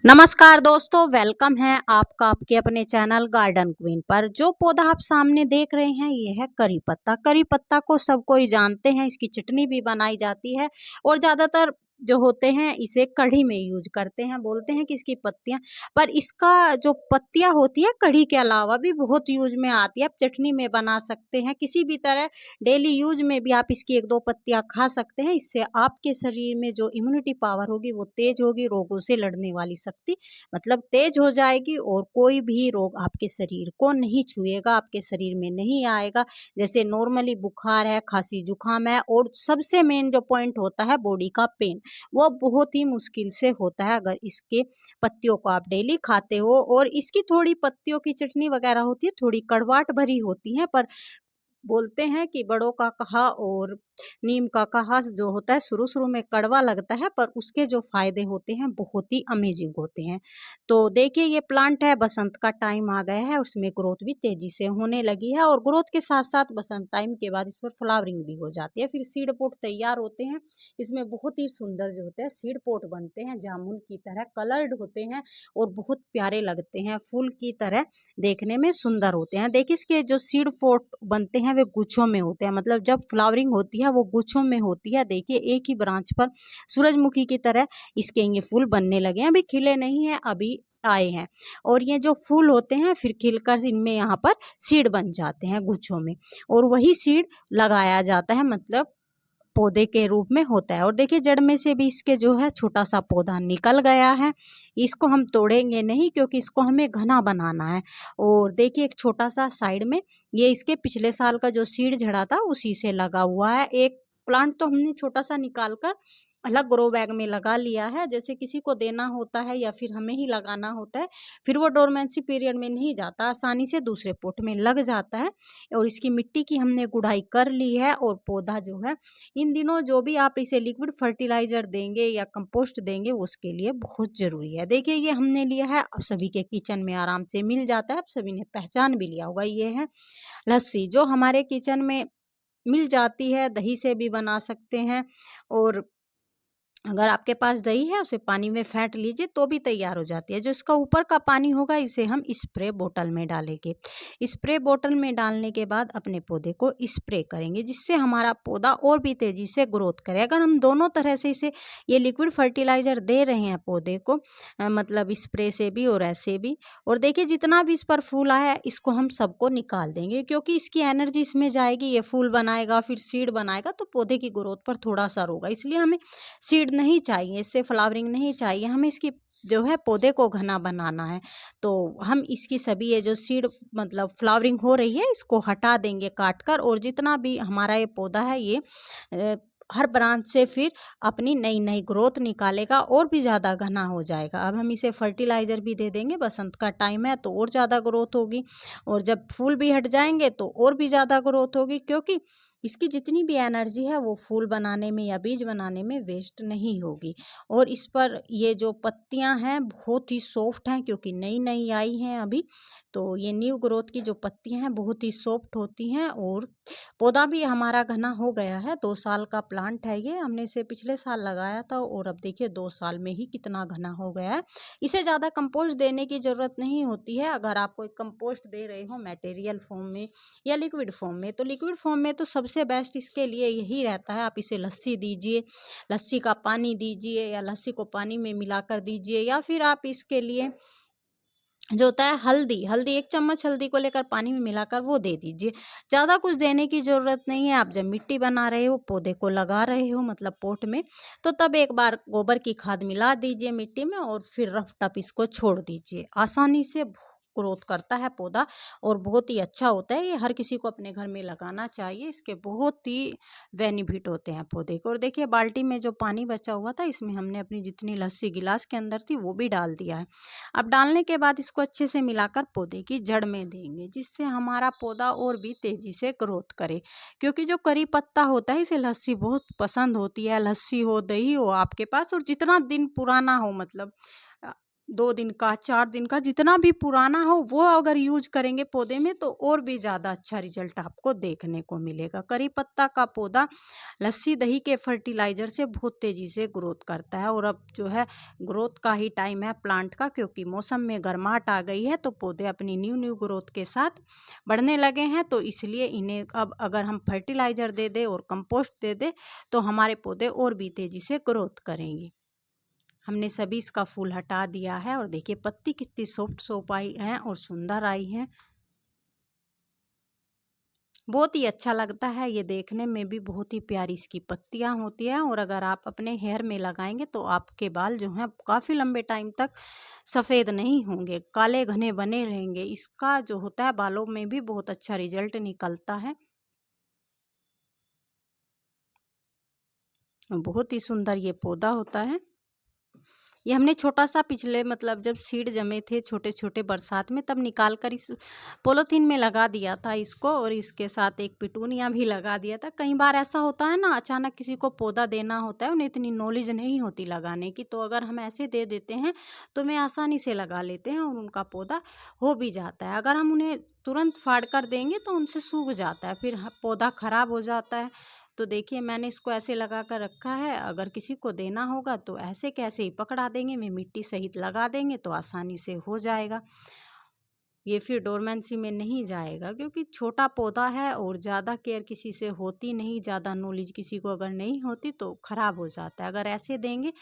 नमस्कार दोस्तों, वेलकम है आपका आपके अपने चैनल गार्डन क्वीन पर। जो पौधा आप सामने देख रहे हैं ये है करी पत्ता। करी पत्ता को सब कोई जानते हैं, इसकी चटनी भी बनाई जाती है और ज़्यादातर जो होते हैं इसे कढ़ी में यूज करते हैं। बोलते हैं कि इसकी पत्तियां, पर इसका जो पत्तियां होती है कढ़ी के अलावा भी बहुत यूज में आती है। आप चटनी में बना सकते हैं, किसी भी तरह डेली यूज में भी आप इसकी एक दो पत्तियां खा सकते हैं। इससे आपके शरीर में जो इम्यूनिटी पावर होगी वो तेज होगी, रोगों से लड़ने वाली शक्ति मतलब तेज हो जाएगी और कोई भी रोग आपके शरीर को नहीं छुएगा, आपके शरीर में नहीं आएगा। जैसे नॉर्मली बुखार है, खांसी जुकाम है और सबसे मेन जो पॉइंट होता है बॉडी का पेन, वो बहुत ही मुश्किल से होता है अगर इसके पत्तियों को आप डेली खाते हो। और इसकी थोड़ी पत्तियों की चटनी वगैरह होती है, थोड़ी कड़वाहट भरी होती है, पर बोलते हैं कि बड़ों का कहा और नीम का कहा जो होता है शुरू शुरू में कड़वा लगता है, पर उसके जो फायदे होते हैं बहुत ही अमेजिंग होते हैं। तो देखिए ये प्लांट है, बसंत का टाइम आ गया है, उसमें ग्रोथ भी तेजी से होने लगी है और ग्रोथ के साथ साथ बसंत टाइम के बाद इस पर फ्लावरिंग भी हो जाती है। फिर सीड पोट तैयार होते हैं, इसमें बहुत ही सुंदर जो होते हैं सीड पोट बनते हैं, जामुन की तरह कलर्ड होते हैं और बहुत प्यारे लगते हैं, फूल की तरह देखने में सुंदर होते हैं। देखिए इसके जो सीड पोट बनते हैं वे गुच्छों में होते हैं, मतलब जब फ्लावरिंग होती है वो गुच्छों में होती है। देखिए एक ही ब्रांच पर सूरजमुखी की तरह इसके ये फूल बनने लगे हैं, अभी खिले नहीं हैं, अभी आए हैं। और ये जो फूल होते हैं फिर खिलकर इनमें यहाँ पर सीड बन जाते हैं गुच्छों में, और वही सीड लगाया जाता है, मतलब पौधे के रूप में होता है। और देखिए जड़ में से भी इसके जो है छोटा सा पौधा निकल गया है, इसको हम तोड़ेंगे नहीं क्योंकि इसको हमें घना बनाना है। और देखिए एक छोटा सा साइड में ये इसके पिछले साल का जो सीड झड़ा था उसी से लगा हुआ है। एक प्लांट तो हमने छोटा सा निकाल कर अलग ग्रो बैग में लगा लिया है, जैसे किसी को देना होता है या फिर हमें ही लगाना होता है, फिर वो डोरमेंसी पीरियड में नहीं जाता, आसानी से दूसरे पोट में लग जाता है। और इसकी मिट्टी की हमने गुड़ाई कर ली है और पौधा जो है इन दिनों जो भी आप इसे लिक्विड फर्टिलाइजर देंगे या कंपोस्ट देंगे उसके लिए बहुत ज़रूरी है। देखिए ये हमने लिया है, अब सभी के किचन में आराम से मिल जाता है, अब सभी ने पहचान भी लिया होगा। ये है लस्सी, जो हमारे किचन में मिल जाती है, दही से भी बना सकते हैं। और अगर आपके पास दही है उसे पानी में फेंट लीजिए तो भी तैयार हो जाती है। जो इसका ऊपर का पानी होगा इसे हम स्प्रे बोतल में डालेंगे। स्प्रे बोतल में डालने के बाद अपने पौधे को स्प्रे करेंगे, जिससे हमारा पौधा और भी तेजी से ग्रोथ करे। अगर हम दोनों तरह से इसे ये लिक्विड फर्टिलाइजर दे रहे हैं पौधे को, मतलब स्प्रे से भी और ऐसे भी, और देखिए जितना भी इस पर फूल आया है इसको हम सबको निकाल देंगे क्योंकि इसकी एनर्जी इसमें जाएगी, ये फूल बनाएगा फिर सीड बनाएगा तो पौधे की ग्रोथ पर थोड़ा सा होगा। इसलिए हमें सीड नहीं चाहिए, इससे फ्लावरिंग नहीं चाहिए, हमें इसकी जो है पौधे को घना बनाना है। तो हम इसकी सभी ये जो सीड मतलब फ्लावरिंग हो रही है इसको हटा देंगे काट कर, और जितना भी हमारा ये पौधा है ये हर ब्रांच से फिर अपनी नई नई ग्रोथ निकालेगा और भी ज़्यादा घना हो जाएगा। अब हम इसे फर्टिलाइज़र भी दे देंगे, बसंत का टाइम है तो और ज़्यादा ग्रोथ होगी, और जब फूल भी हट जाएंगे तो और भी ज़्यादा ग्रोथ होगी, क्योंकि इसकी जितनी भी एनर्जी है वो फूल बनाने में या बीज बनाने में वेस्ट नहीं होगी। और इस पर ये जो पत्तियां हैं बहुत ही सॉफ्ट हैं क्योंकि नई नई आई हैं अभी, तो ये न्यू ग्रोथ की जो पत्तियां हैं बहुत ही सॉफ्ट होती हैं। और पौधा भी हमारा घना हो गया है, 2 साल का प्लांट है ये, हमने इसे पिछले साल लगाया था और अब देखिए 2 साल में ही कितना घना हो गया है। इसे ज़्यादा कंपोस्ट देने की ज़रूरत नहीं होती है। अगर आप कोई कंपोस्ट दे रहे हो मटेरियल फॉर्म में या लिक्विड फॉर्म में, तो लिक्विड फॉर्म में तो सबसे बेस्ट इसके लिए यही रहता है, आप इसे लस्सी दीजिए, लस्सी का पानी दीजिए या लस्सी को पानी में मिलाकर दीजिए, या फिर आप इसके लिए जो होता है हल्दी, हल्दी 1 चम्मच हल्दी को लेकर पानी में मिलाकर वो दे दीजिए। ज़्यादा कुछ देने की ज़रूरत नहीं है। आप जब मिट्टी बना रहे हो, पौधे को लगा रहे हो मतलब पॉट में, तो तब एक बार गोबर की खाद मिला दीजिए मिट्टी में और फिर रफ टप इसको छोड़ दीजिए। आसानी से ग्रोथ करता है पौधा और बहुत ही अच्छा होता है। ये हर किसी को अपने घर में लगाना चाहिए, इसके बहुत ही बेनिफिट होते हैं पौधे को। और देखिए बाल्टी में जो पानी बचा हुआ था इसमें हमने अपनी जितनी लस्सी गिलास के अंदर थी वो भी डाल दिया है। अब डालने के बाद इसको अच्छे से मिलाकर पौधे की जड़ में देंगे, जिससे हमारा पौधा और भी तेजी से ग्रोथ करे। क्योंकि जो करी पत्ता होता है इसे लस्सी बहुत पसंद होती है, लस्सी हो दही हो आपके पास, और जितना दिन पुराना हो मतलब 2 दिन का, 4 दिन का, जितना भी पुराना हो वो अगर यूज करेंगे पौधे में तो और भी ज़्यादा अच्छा रिजल्ट आपको देखने को मिलेगा। करी पत्ता का पौधा लस्सी दही के फर्टिलाइज़र से बहुत तेज़ी से ग्रोथ करता है। और अब जो है ग्रोथ का ही टाइम है प्लांट का, क्योंकि मौसम में गर्माहट आ गई है तो पौधे अपनी न्यू ग्रोथ के साथ बढ़ने लगे हैं। तो इसलिए इन्हें अब अगर हम फर्टिलाइज़र दे दें और कंपोस्ट दे दें तो हमारे पौधे और भी तेज़ी से ग्रोथ करेंगे। हमने सभी इसका फूल हटा दिया है और देखिए पत्ती कितनी सॉफ्ट आई है और सुंदर आई है। बहुत ही अच्छा लगता है, ये देखने में भी बहुत ही प्यारी इसकी पत्तियां होती हैं। और अगर आप अपने हेयर में लगाएंगे तो आपके बाल जो हैं काफ़ी लंबे टाइम तक सफ़ेद नहीं होंगे, काले घने बने रहेंगे। इसका जो होता है बालों में भी बहुत अच्छा रिजल्ट निकलता है। बहुत ही सुंदर ये पौधा होता है। ये हमने छोटा सा पिछले मतलब जब सीड जमे थे छोटे छोटे बरसात में तब निकाल कर इस पॉलीथीन में लगा दिया था इसको, और इसके साथ एक पिटूनिया भी लगा दिया था। कई बार ऐसा होता है ना, अचानक किसी को पौधा देना होता है, उन्हें इतनी नॉलेज नहीं होती लगाने की, तो अगर हम ऐसे दे देते हैं तो वे आसानी से लगा लेते हैं और उनका पौधा हो भी जाता है। अगर हम उन्हें तुरंत फाड़ कर देंगे तो उनसे सूख जाता है, फिर पौधा खराब हो जाता है। तो देखिए मैंने इसको ऐसे लगा कर रखा है, अगर किसी को देना होगा तो ऐसे कैसे ही पकड़ा देंगे, में मिट्टी सहित लगा देंगे तो आसानी से हो जाएगा। ये फिर डोरमेंसी में नहीं जाएगा, क्योंकि छोटा पौधा है और ज़्यादा केयर किसी से होती नहीं, ज़्यादा नॉलेज किसी को अगर नहीं होती तो ख़राब हो जाता है। अगर ऐसे देंगे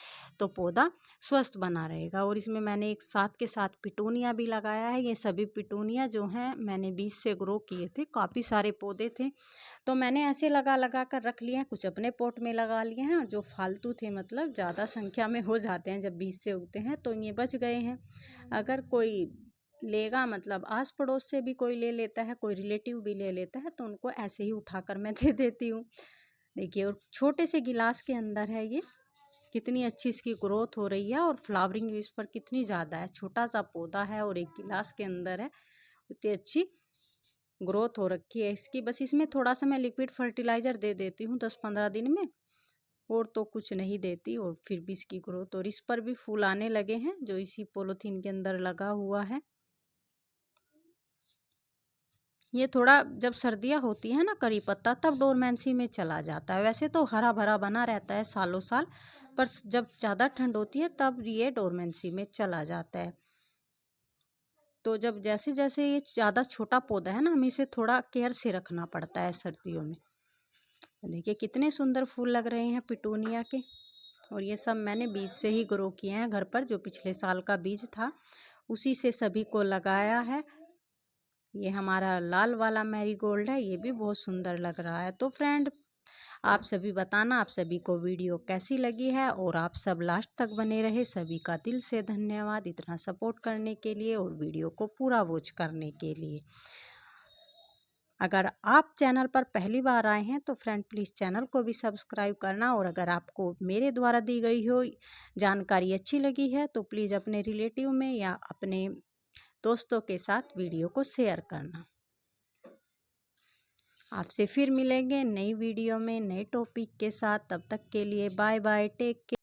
तो पौधा स्वस्थ बना रहेगा। और इसमें मैंने एक साथ के साथ पिटूनिया भी लगाया है। ये सभी पिटूनिया जो हैं मैंने बीज से ग्रो किए थे, काफ़ी सारे पौधे थे तो मैंने ऐसे लगा लगा कर रख लिए हैं। कुछ अपने पॉट में लगा लिए हैं और जो फालतू थे मतलब ज़्यादा संख्या में हो जाते हैं जब बीज से उगते हैं तो ये बच गए हैं। अगर कोई लेगा मतलब आस पड़ोस से भी कोई ले लेता है, कोई रिलेटिव भी ले लेता है तो उनको ऐसे ही उठाकर मैं दे देती हूँ। देखिए और छोटे से गिलास के अंदर है ये, कितनी अच्छी इसकी ग्रोथ हो रही है और फ्लावरिंग भी इस पर कितनी ज़्यादा है। छोटा सा पौधा है और एक गिलास के अंदर है, इतनी अच्छी ग्रोथ हो रखी है इसकी। बस इसमें थोड़ा सा मैं लिक्विड फर्टिलाइज़र दे देती हूँ 10-15 दिन में, और तो कुछ नहीं देती, और फिर भी इसकी ग्रोथ। और इस पर भी फूल आने लगे हैं जो इसी पॉलीथीन के अंदर लगा हुआ है। ये थोड़ा जब सर्दियाँ होती हैं ना करी पत्ता तब डोरमेंसी में चला जाता है। वैसे तो हरा भरा बना रहता है सालों साल, पर जब ज़्यादा ठंड होती है तब ये डोरमेंसी में चला जाता है। तो जब जैसे जैसे ये ज़्यादा छोटा पौधा है ना, हमें इसे थोड़ा केयर से रखना पड़ता है सर्दियों में। देखिए कितने सुंदर फूल लग रहे हैं पिटूनिया के। और ये सब मैंने बीज से ही ग्रो किए हैं घर पर, जो पिछले साल का बीज था उसी से सभी को लगाया है। ये हमारा लाल वाला मैरीगोल्ड है, ये भी बहुत सुंदर लग रहा है। तो फ्रेंड आप सभी बताना आप सभी को वीडियो कैसी लगी है, और आप सब लास्ट तक बने रहे, सभी का दिल से धन्यवाद इतना सपोर्ट करने के लिए और वीडियो को पूरा वॉच करने के लिए। अगर आप चैनल पर पहली बार आए हैं तो फ्रेंड प्लीज़ चैनल को भी सब्सक्राइब करना। और अगर आपको मेरे द्वारा दी गई हो जानकारी अच्छी लगी है तो प्लीज़ अपने रिलेटिव में या अपने दोस्तों के साथ वीडियो को शेयर करना। आपसे फिर मिलेंगे नई वीडियो में नए टॉपिक के साथ, तब तक के लिए बाय बाय, टेक केयर।